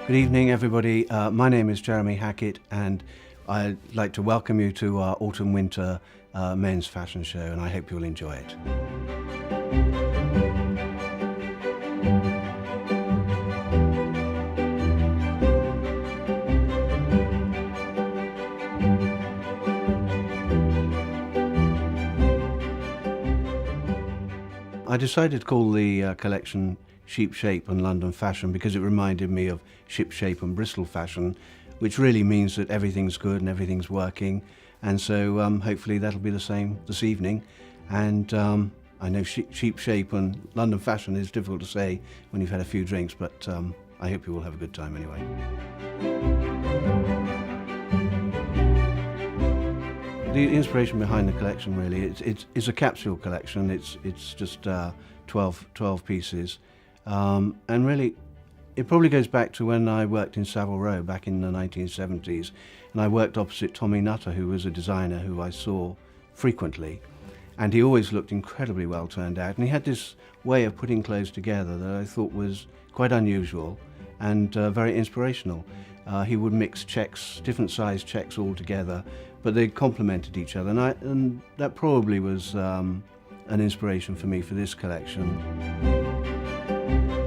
Good evening, everybody. My name is Jeremy Hackett, and I'd like to welcome you to our autumn-winter men's fashion show, and I hope you'll enjoy it. I decided to call the collection Sheep Shape and London Fashion because it reminded me of Ship Shape and Bristol Fashion, which really means that everything's good and everything's working. And so hopefully that'll be the same this evening. And I know Sheep Shape and London Fashion is difficult to say when you've had a few drinks, but I hope you will have a good time anyway. The inspiration behind the collection really, it's a capsule collection. It's just 12 pieces. And really, it probably goes back to when I worked in Savile Row back in the 1970s. And I worked opposite Tommy Nutter, who was a designer who I saw frequently. And he always looked incredibly well turned out. And he had this way of putting clothes together that I thought was quite unusual and very inspirational. He would mix checks, different size checks all together, but they complemented each other. And that probably was an inspiration for me for this collection.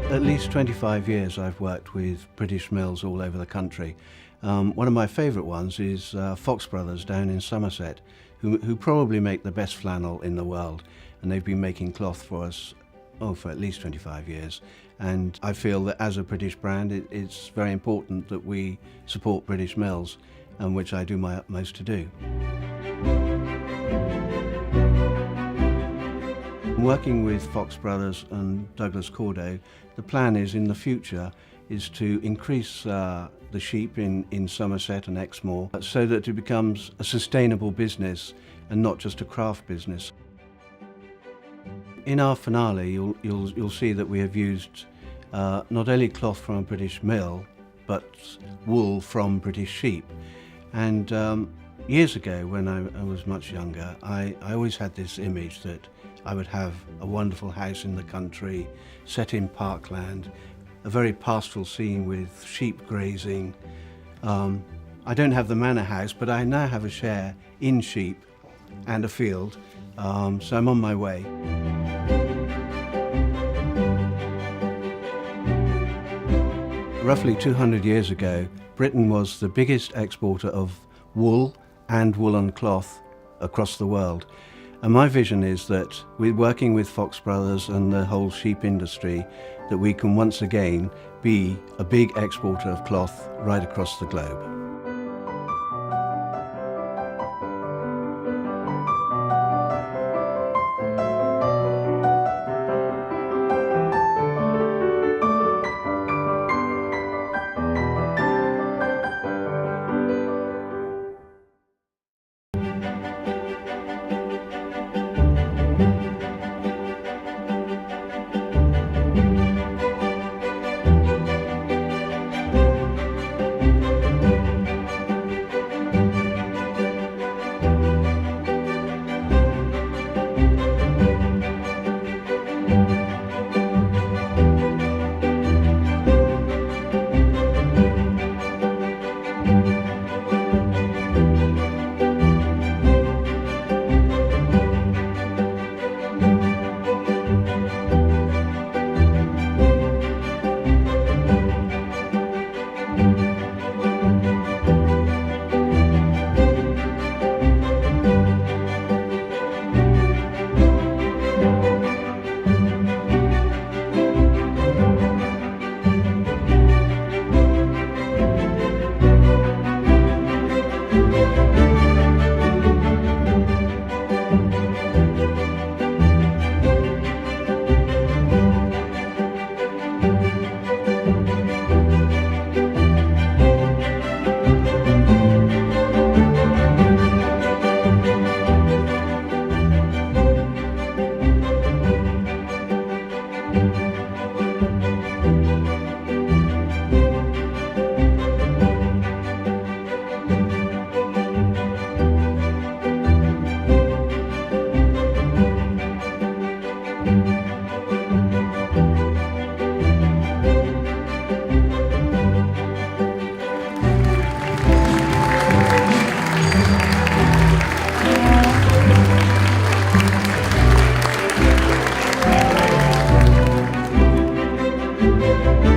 At least 25 years I've worked with British mills all over the country. One of my favourite ones is Fox Brothers down in Somerset, who probably make the best flannel in the world, and they've been making cloth for us for at least 25 years. And I feel that as a British brand it's very important that we support British mills, and which I do my utmost to do. Working with Fox Brothers and Douglas Cordo, the plan is in the future is to increase the sheep in Somerset and Exmoor so that it becomes a sustainable business and not just a craft business. In our finale, you'll see that we have used not only cloth from a British mill, but wool from British sheep. And years ago, when I was much younger, I always had this image that I would have a wonderful house in the country, set in parkland, a very pastoral scene with sheep grazing. I don't have the manor house, but I now have a share in sheep and a field, so I'm on my way. Roughly 200 years ago, Britain was the biggest exporter of wool and woolen cloth across the world. And my vision is that we're working with Fox Brothers and the whole sheep industry, that we can once again be a big exporter of cloth right across the globe. you.